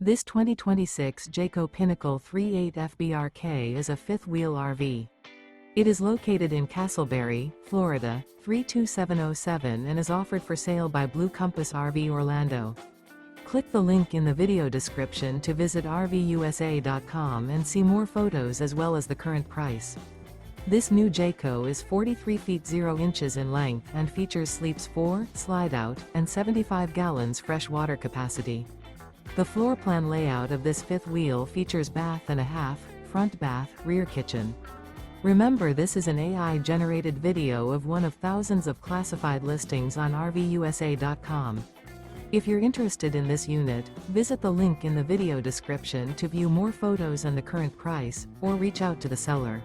This 2026 Jayco Pinnacle 38 FBRK is a fifth-wheel RV. It is located in Casselberry, Florida, 32707 and is offered for sale by Blue Compass RV Orlando. Click the link in the video description to visit RVUSA.com and see more photos as well as the current price. This new Jayco is 43 feet 0 inches in length and features sleeps 4, slide-out, and 75 gallons fresh water capacity. The floor plan layout of this fifth wheel features bath and a half, front bath, rear kitchen. Remember, this is an AI-generated video of one of thousands of classified listings on RVUSA.com. If you're interested in this unit, visit the link in the video description to view more photos and the current price, or reach out to the seller.